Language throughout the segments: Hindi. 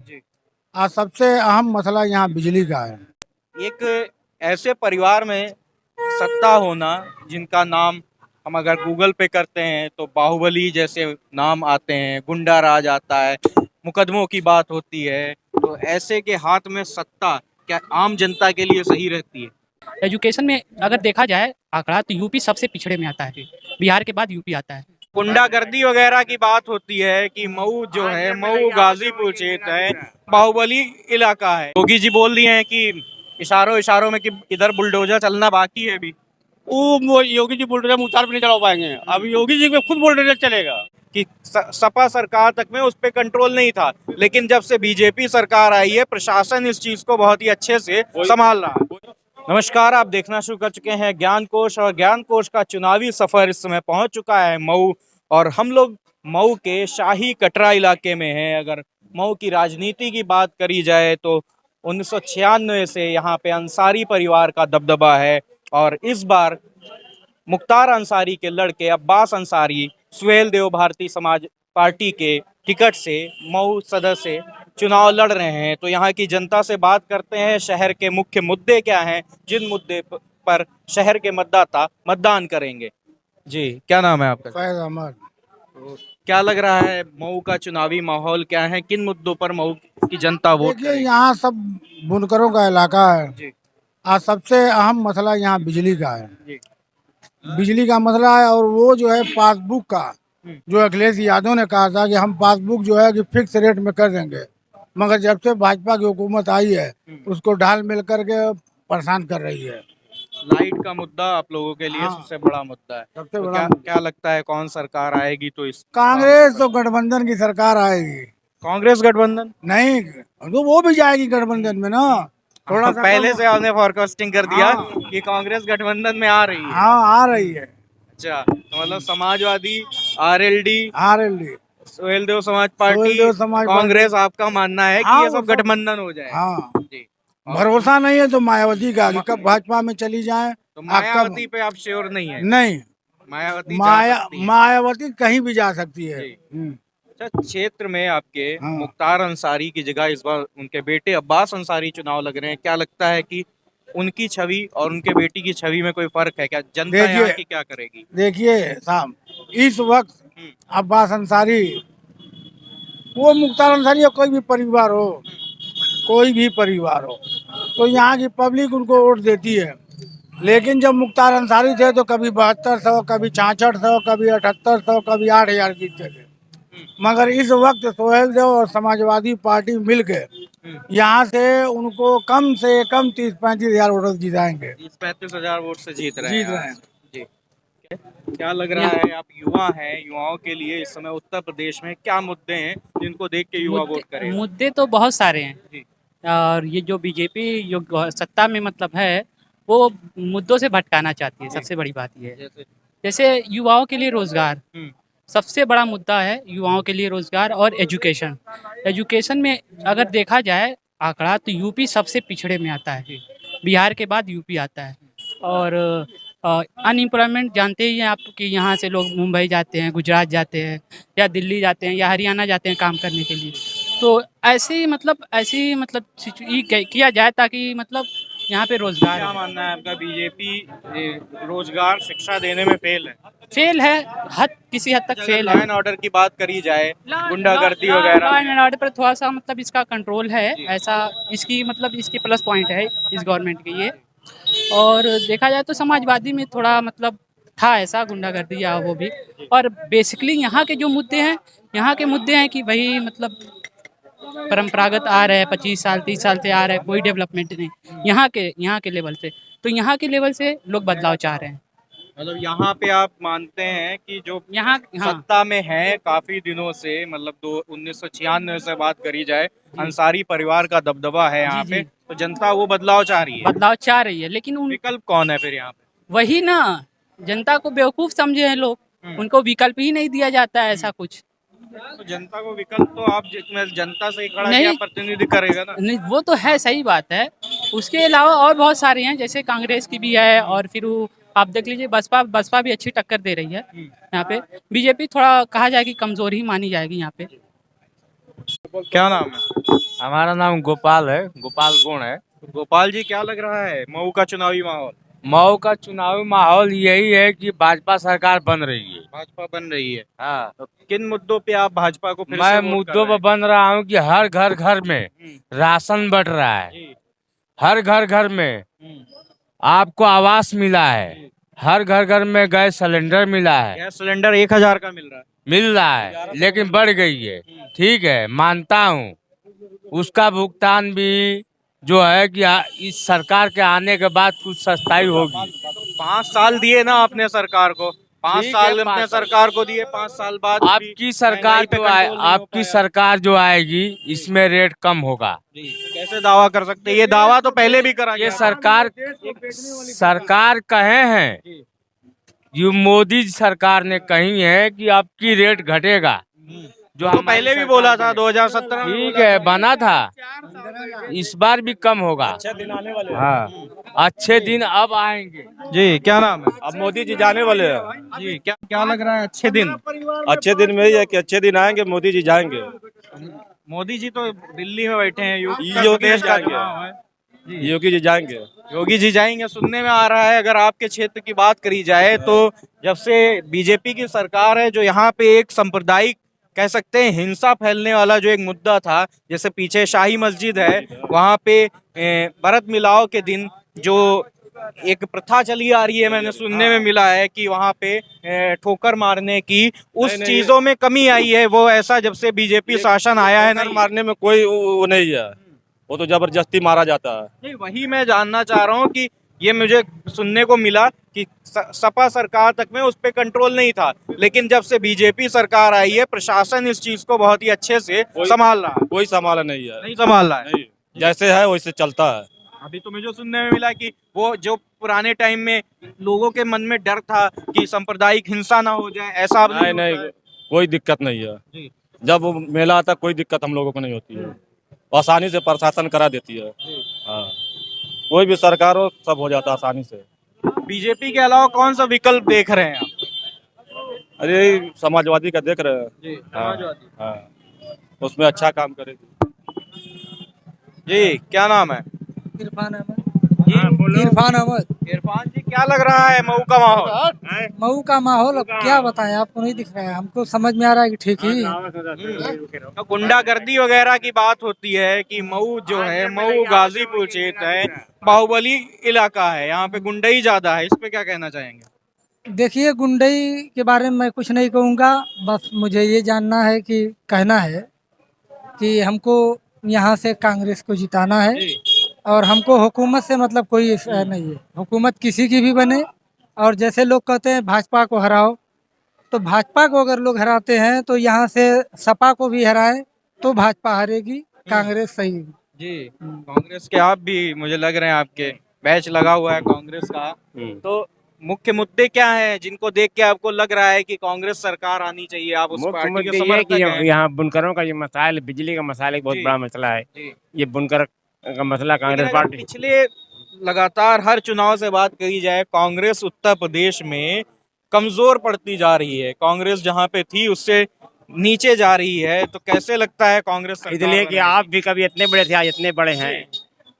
जी। आज सबसे अहम मसला यहाँ बिजली का है। एक ऐसे परिवार में सत्ता होना जिनका नाम हम अगर गूगल पे करते हैं तो बाहुबली जैसे नाम आते हैं, गुंडा राज आता है, मुकदमों की बात होती है, तो ऐसे के हाथ में सत्ता क्या आम जनता के लिए सही रहती है? एजुकेशन में अगर देखा जाए आंकड़ा तो यूपी सबसे पिछड़े में आता है। बिहार के बाद यूपी आता है। गुंडागर्दी वगैरह की बात होती है कि मऊ जो है, मऊ गाजीपुर क्षेत्र है, बाहुबली इलाका है। योगी जी बोल दिए हैं कि इशारों इशारों में कि इधर बुलडोजर चलना बाकी है अभी। वो योगी जी बुलडोजर मुख्तार पे नहीं चला पाएंगे। अब योगी जी पे खुद बुलडोजर चलेगा। कि सपा सरकार तक में उस पर कंट्रोल नहीं था, लेकिन जब से बीजेपी सरकार आई है प्रशासन इस चीज को बहुत ही अच्छे से संभाल रहा है। नमस्कार, आप देखना शुरू कर चुके हैं ज्ञान कोश, और ज्ञान कोश का चुनावी सफर इस समय पहुंच चुका है मऊ, और हम लोग मऊ के शाही कटरा इलाके में हैं। अगर मऊ की राजनीति की बात करी जाए तो 1996 से यहाँ पे अंसारी परिवार का दबदबा है, और इस बार मुख्तार अंसारी के लड़के अब्बास अंसारी सुहेल देव भारतीय समाज पार्टी के टिकट से मऊ सदर से चुनाव लड़ रहे हैं। तो यहाँ की जनता से बात करते हैं, शहर के मुख्य मुद्दे क्या हैं, जिन मुद्दे पर शहर के मतदाता मतदान करेंगे। जी, क्या नाम है आपका? फैज अहमद। तो क्या लग रहा है मऊ का चुनावी माहौल क्या है, किन मुद्दों पर मऊ की जनता वोट देखिए, करेगी? यहाँ सब बुनकरों का इलाका है। जी आज सबसे अहम मसला यहाँ बिजली का है। जी। बिजली का मसला है, और वो जो है पासबुक का, जो अखिलेश यादव ने कहा था कि हम पासबुक जो है कि फिक्स रेट में कर देंगे, मगर जब से भाजपा की हुकूमत आई है उसको ढाल मिल करके परेशान कर रही है। लाइट का मुद्दा आप लोगों के लिए हाँ, सबसे बड़ा मुद्दा है। सबसे तो बड़ा क्या मुद्दा। क्या लगता है कौन सरकार आएगी तो इस कांग्रेस तो गठबंधन की सरकार आएगी। कांग्रेस गठबंधन? नहीं, तो वो भी जाएगी गठबंधन में ना। थोड़ा सा पहले कम- से आपने फॉरकास्टिंग कर दिया हाँ। कि कांग्रेस गठबंधन में आ रही है। हाँ, आ रही है। अच्छा, तो मतलब समाजवादी, आरएलडी, आरएलडी, सोहेल देव समाज पार्टी, सोहेल देव समाज कांग्रेस, आपका मानना है कि हाँ, ये वो सब सब- गठबंधन हो जाए? हाँ, जी। और भरोसा नहीं है तो मायावती का कि कब भाजपा में चली जाए। तो कब मायावती पे आप श्योर नहीं है? नहीं, मायावती जा सकती है। मायावती कहीं भी जा सकती है। जी। अच्छा, क्षेत्र में आपके हाँ। मुख्तार अंसारी की जगह इस बार उनके बेटे अब्बास अंसारी चुनाव लग रहे हैं, क्या लगता है कि उनकी छवि और उनके बेटी की छवि में कोई फर्क है क्या? जनता यहाँ देखिए की क्या करेगी? देखिए साहब, इस वक्त हम्म, अब्बास अंसारी, वो मुख्तार अंसारी या कोई भी परिवार हो, कोई भी परिवार हो, तो यहाँ की पब्लिक उनको वोट देती है। लेकिन जब मुख्तार अंसारी थे तो कभी 7200, कभी 6600, कभी 7800, कभी 8000 जीतते थे। मगर इस वक्त सोहेल देव और समाजवादी पार्टी मिलके यहाँ से उनको कम से कम 30-35 हजार वोट जिताएंगे। 30-35 हजार वोट से जीत रहे जीत हैं रहे यहाँ हैं। से। जी। क्या लग रहा है, आप युवा हैं, युवाओं के लिए इस समय उत्तर प्रदेश में क्या मुद्दे हैं जिनको देख के युवा वोट करेगा? मुद्दे तो बहुत सारे हैं। जी और ये जो बीजेपी जो सत्ता में मतलब है वो मुद्दों से भटकाना चाहती है। जी। सबसे बड़ी बात ये है, जैसे जैसे युवाओं के लिए रोजगार हम्म, सबसे बड़ा मुद्दा है। युवाओं के लिए रोजगार और एजुकेशन। एजुकेशन में अगर देखा जाए आंकड़ा तो यूपी सबसे पिछड़े में आता है। बिहार के बाद यूपी आता है। और अनएम्प्लॉयमेंट जानते ही हैं आप कि यहाँ से लोग मुंबई जाते हैं, गुजरात जाते हैं, या दिल्ली जाते हैं, या हरियाणा जाते हैं काम करने के लिए। तो ऐसे ही मतलब किया जाए ताकि मतलब यहाँ पे रोजगार क्या हो। मानना है आपका, बीजेपी रोजगार शिक्षा देने में फेल है? फेल है, किसी हद तक अगर फेल लॉ है। एंड ऑर्डर की बात करी जाए, गुंडागर्दी वगैरह, लॉ एंड ऑर्डर पर थोड़ा सा मतलब इसका कंट्रोल है। जी। ऐसा इसकी मतलब इसकी प्लस पॉइंट है इस गवर्नमेंट की ये। और देखा जाए तो समाजवादी में थोड़ा मतलब था ऐसा गुंडागर्दी या वो भी। और बेसिकली यहाँ के जो मुद्दे हैं, यहाँ के मुद्दे हैं कि वही मतलब परंपरागत आ रहे हैं, 25 साल 30 साल से आ रहे हैं, कोई डेवलपमेंट नहीं यहाँ के लेवल से। तो यहाँ के लेवल से लोग बदलाव चाह रहे हैं मतलब यहाँ पे आप मानते हैं कि जो यहाँ। हाँ सत्ता में है काफी दिनों से, मतलब 1996 से बात करी जाए, अंसारी परिवार का दबदबा है यहाँ जी पे, जी, तो जनता वो बदलाव चाह रही है। बदलाव चाह रही है, लेकिन विकल्प कौन है फिर यहाँ पे? वही ना, जनता को बेवकूफ समझे हैं लोग। उनको विकल्प ही नहीं दिया जाता है ऐसा कुछ। तो जनता को विकल्प तो आप जिसमें जनता से ही खड़ा नहीं किया प्रतिनिधि करेगा ना। नहीं, वो तो है, सही बात है। उसके अलावा और बहुत सारे हैं, जैसे कांग्रेस की भी है, और फिर आप देख लीजिए बसपा भी अच्छी टक्कर दे रही है यहाँ पे। बीजेपी थोड़ा कहा जाए कि कमजोर ही मानी जाएगी यहाँ पे। क्या नाम है? हमारा नाम गोपाल है, गोपाल गुण है। गोपाल जी, क्या लग रहा है मऊ का चुनावी माहौल? मऊ का चुनावी माहौल यही है कि भाजपा सरकार बन रही है। भाजपा बन रही है। हाँ, तो किन मुद्दों पे आप भाजपा को फिर से मैं वोट कर मुद्दों रहे पर बन रहा हूँ कि हर घर घर में हैं? राशन बंट रहा है, जी। हर घर घर में हम्म। आपको आवास मिला है, हर घर घर में गैस सिलेंडर मिला है, गैस सिलेंडर 1,000 का मिल रहा है। मिल रहा है, लेकिन बढ़ गई है। ठीक है, मानता हूँ, उसका भुगतान भी जो है कि इस सरकार के आने के बाद कुछ सस्ताई होगी। 5 साल दिए ना अपने सरकार को, 5 ठीक साल है, अपने 5 साल। सरकार को दिए, 5 साल बाद भी आपकी सरकार महंगाई पे जो आए, कंट्रोल नहीं हो आपकी पाया। सरकार जो आएगी इसमें रेट कम होगा। जी, कैसे दावा कर सकते हैं? ये दावा तो पहले भी करा ये गया। सरकार कहे हैं, ये मोदी सरकार ने कही है कि आपकी रेट घटेगा। जो तो हमारी पहले भी सरकार बोला था ने। 2017 में ठीक बोला है, था। बना था, इस बार भी कम होगा। हाँ, अच्छे दिन अब आएंगे। जी, क्या नाम है? अब मोदी जी जाने वाले हैं। जी, क्या क्या लग रहा है अच्छे दिन? अच्छे दिन में ही है कि अच्छे दिन आएंगे, मोदी जी जाएंगे। मोदी जी तो दिल्ली में बैठे हैं, योगी उत्तर प्रदेश का जाएंगे। चुनाव है। जी। योगी जी जाएंगे। योगी जी जाएंगे, सुनने में आ रहा है। अगर आपके क्षेत्र की बात करी जाए तो जब से बीजेपी की सरकार है, जो यहाँ पे एक सांप्रदायिक कह सकते हैं हिंसा फैलने वाला जो एक मुद्दा था, जैसे पीछे शाही मस्जिद है, वहाँ पे भरत मिलाव के दिन जो एक प्रथा चली आ रही है, मैंने सुनने में मिला है कि वहाँ पे ठोकर मारने की उस चीजों में कमी आई है। वो ऐसा जब से बीजेपी शासन आया है ठोकर नहीं। मारने में कोई वो नहीं है, वो तो जबरदस्ती मारा जाता है। नहीं, वही मैं जानना चाह रहा हूँ कि ये मुझे सुनने को मिला कि सपा सरकार तक में उस पर कंट्रोल नहीं था, लेकिन जब से बीजेपी सरकार आई है, प्रशासन इस चीज को बहुत ही अच्छे से संभाल रहा है। कोई संभाला नहीं है। नहीं संभाल रहा है। नहीं, जैसे है वैसे चलता है। अभी तो मुझे सुनने में मिला कि वो जो पुराने टाइम में लोगों के मन में डर था कि सांप्रदायिक हिंसा ना हो जाए, ऐसा अब नहीं होता नहीं, है। कोई दिक्कत नहीं है। जी। जब वो मेला आता कोई दिक्कत हम लोगों को नहीं होती है, आसानी से प्रशासन करा देती है। हाँ, कोई भी सरकार हो सब हो जाता है आसानी से। बीजेपी के अलावा कौन सा विकल्प देख रहे हैं आप? अरे समाजवादी का देख रहे हैं। जी, हाँ, हाँ, उसमें अच्छा काम करेगी। जी, क्या नाम है? इरफान अहमद। जी, इरफान अहमद। इरफान जी, क्या लग रहा है मऊ का माहौल? मऊ का माहौल अब क्या बताएं, आपको नहीं दिख रहा है, हमको समझ में आ रहा है कि ठीक ही है। तो गुंडागर्दी वगैरह की बात होती है कि मऊ जो है, मऊ गाजीपुर क्षेत्र है, बाहुबली इलाका है, यहाँ पे गुंडई ज्यादा है, इस पे क्या कहना चाहेंगे? देखिए, गुंडई के बारे में मैं कुछ नहीं कहूँगा, बस मुझे ये जानना है कि कहना है कि हमको यहाँ से कांग्रेस को जिताना है और हमको हुकूमत से मतलब कोई नहीं है। हुकूमत किसी की भी बने, और जैसे लोग कहते हैं भाजपा को हराओ, तो भाजपा को अगर लोग हराते हैं तो यहाँ से सपा को भी हराए तो भाजपा हारेगी, कांग्रेस सही। जी, कांग्रेस के आप भी मुझे लग रहे हैं, आपके बैच लगा हुआ है कांग्रेस का। तो मुख्य मुद्दे क्या हैं जिनको देख के आपको लग रहा है कि कांग्रेस सरकार आनी चाहिए? आप उस मुख्य पार्टी मुद्दे के ये है समर्थक कि हैं? यहाँ बुनकरों का ये मसाइल, बिजली का मसाइल एक बहुत जी। बड़ा मसला है। जी। ये बुनकर का मसला कांग्रेस लेकिन अगर पार्टी पिछले लगातार हर चुनाव से बात करी जाए, कांग्रेस उत्तर प्रदेश में कमजोर पड़ती जा रही है। कांग्रेस जहां पे थी उससे नीचे जा रही है, तो कैसे लगता है कांग्रेस सरकार इसलिए कि बनने आप भी कभी इतने बड़े थे, आज इतने बड़े हैं,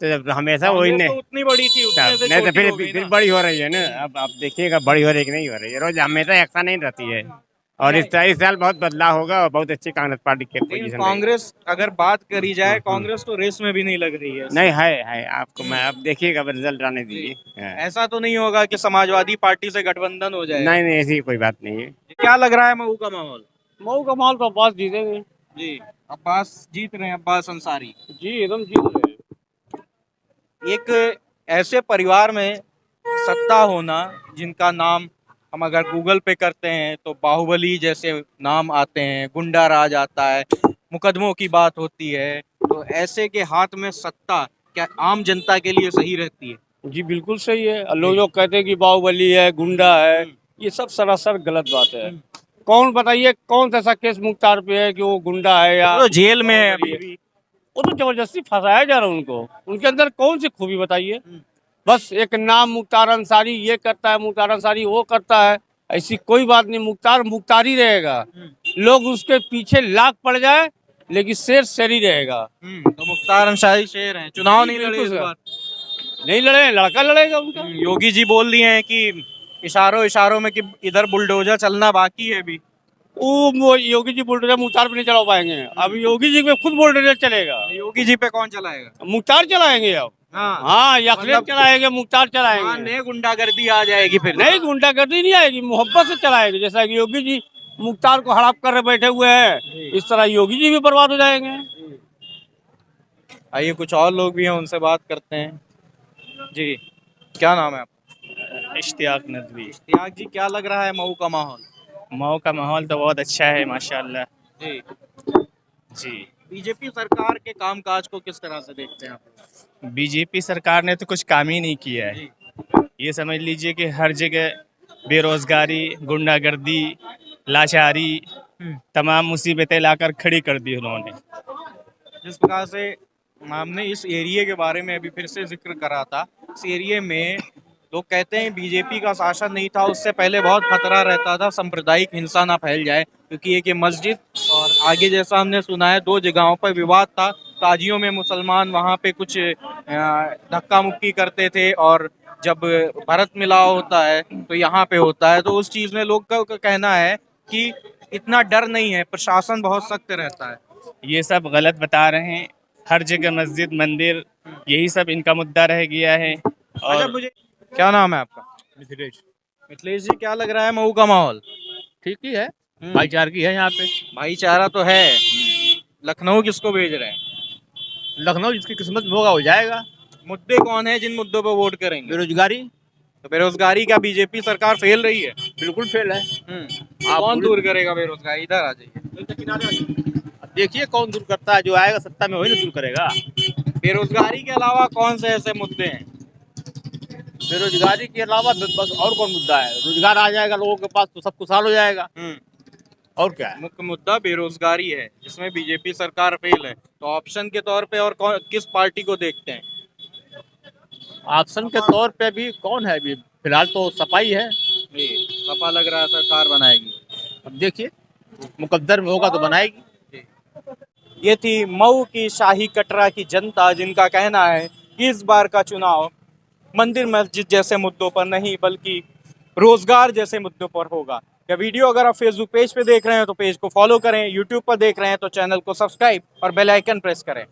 तो हमेशा वही कांग्रेस नहीं तो उतनी बड़ी थी, उतने से नहीं तो छोटी हो गई फिर ना। बड़ी हो रही है ना। अब आप देखिएगा बड़ी हो रही है कि नहीं हो रही है, रोज हमेशा ऐसा नहीं रहती है। और इस साल बहुत बदलाव होगा और बहुत अच्छी कांग्रेस पार्टी की लेकिन पोजीशन कांग्रेस अगर बात करी जाए, कांग्रेस तो रेस में भी नहीं लग रही है। नहीं है आपको मैं अब देखिएगा, रिजल्ट आने दीजिए। हाँ। ऐसा तो नहीं होगा कि समाजवादी पार्टी से गठबंधन हो जाए? नहीं ऐसी कोई बात नहीं है। क्या लग रहा है मऊ का माहौल? मऊ का माहौल तो अब्बास जीतेंगे। जी, अब्बास जीत रहे हैं, अब्बास अंसारी। जी एकदम जीत रहे हैं। एक ऐसे परिवार में सत्ता होना जिनका नाम हम अगर गूगल पे करते हैं तो बाहुबली जैसे नाम आते हैं, गुंडा राज आता है, मुकदमों की बात होती है, तो ऐसे के हाथ में सत्ता क्या आम जनता के लिए सही रहती है? जी बिल्कुल सही है। और लोग जो कहते हैं कि बाहुबली है, गुंडा है, ये सब सरासर गलत बात है। कौन बताइए कौन सा ऐसा केस मुख्तार पे है कि वो गुंडा है या तो जेल में है अभी भी। वो तो जबरदस्ती फंसाया जा रहा है उनको। उनके अंदर कौन सी खूबी बताइए? बस एक नाम मुख्तार अंसारी ये करता है, मुख्तार अंसारी वो करता है, ऐसी कोई बात नहीं। मुख्तार मुख्तार ही रहेगा। लोग उसके पीछे लाख पड़ जाए लेकिन शेर शेर ही रहेगा। तो मुख्तार अंसारी शेर हैं, चुनाव नहीं लड़े इस बिल्कुल बार। नहीं लड़े, लड़का लड़ेगा उनका। योगी जी बोल दिए हैं कि इशारों इशारों में कि इधर बुलडोजर चलना बाकी है अभी। वो योगी जी बुलडोजर मुख्तार पे नहीं चला पाएंगे। अब योगी जी पे खुद बुलडोजर चलेगा, योगी जी पे कौन चलाएगा? मुख्तार चलाएंगे अब। हाँ, हाँ, या अखिलेश मतलब- चलाएंगे, मुख्तार हाँ, चलाएंगे। नए गुंडागर्दी आ जाएगी फिर। नहीं, गुंडागर्दी नहीं आएगी, मोहब्बत से चलाएंगे। जैसा कि योगी जी मुख्तार को हड़प कर बैठे हुए हैं, इस तरह योगी जी भी बर्बाद हो जाएंगे। आइए कुछ और लोग भी हैं, उनसे बात करते हैं। जी, क्या नाम है आपका? इश्तियाक नदवी। इश्तियाक जी, क्या लग रहा है मऊ का माहौल? मऊ का माहौल तो बहुत अच्छा है माशाल्लाह। जी, जी, बीजेपी सरकार के कामकाज को किस तरह से देखते हैं आप? बीजेपी सरकार ने तो कुछ काम ही नहीं किया है। जी। ये समझ लीजिए कि हर जगह बेरोजगारी, गुंडागर्दी, लाचारी, तमाम मुसीबतें लाकर खड़ी कर दी उन्होंने। जिस प्रकार से हमने इस एरिया के बारे में अभी फिर से जिक्र करा था, इस एरिया में लोग कहते हैं बीजेपी का शासन नहीं था, उससे पहले बहुत खतरा रहता था सांप्रदायिक हिंसा ना फैल जाए, क्योंकि एक ये मस्जिद और आगे जैसा हमने सुना है 2 जगहों पर विवाद था। काजियों में मुसलमान वहाँ पे कुछ धक्का मुक्की करते थे, और जब भरत मिलाव होता है तो यहाँ पे होता है। तो उस चीज़ में लोग का कहना है कि इतना डर नहीं है, प्रशासन बहुत सख्त रहता है। ये सब गलत बता रहे हैं। हर जगह मस्जिद, मंदिर, यही सब इनका मुद्दा रह गया है। अच्छा, और मुझे क्या नाम है आपका? मिथिलेश, मिथिलेश जी, क्या लग रहा है मऊ का माहौल? ठीक ही है, भाईचारगी है यहाँ पे। भाईचारा तो है। लखनऊ किसको भेज रहे हैं? लखनऊ जिसकी किस्मत में होगा हो जाएगा। मुद्दे कौन है जिन मुद्दों पर वोट करेंगे? बेरोजगारी तो बेरोजगारी का बीजेपी सरकार फेल रही है। बिल्कुल फेल है। कौन दूर करेगा बेरोजगारी? इधर आ जाइए। देखिए कौन दूर करता है, जो आएगा सत्ता में वही ना दूर करेगा। बेरोजगारी के अलावा कौन से ऐसे मुद्दे हैं? बेरोजगारी के अलावा बस और कौन मुद्दा है? रोजगार आ जाएगा लोगों के पास तो सब खुशहाल हो जाएगा। और क्या है? मुख्य मुद्दा बेरोजगारी है, जिसमें बीजेपी सरकार फेल है। तो ऑप्शन के तौर पे और किस पार्टी को देखते हैं? ऑप्शन के तौर पे भी कौन है? अभी फिलहाल तो सपाई है। जी, सपा लग रहा है सरकार बनाएगी। अब देखिए मुकद्दर में होगा तो बनाएगी। ये थी मऊ की शाही कटरा की जनता, जिनका कहना है कि इस बार का चुनाव मंदिर मस्जिद जैसे मुद्दों पर नहीं बल्कि रोजगार जैसे मुद्दों पर होगा। यह वीडियो अगर आप फेसबुक पेज पे देख रहे हैं तो पेज को फॉलो करें, यूट्यूब पर देख रहे हैं तो चैनल को सब्सक्राइब और बेल आइकन प्रेस करें।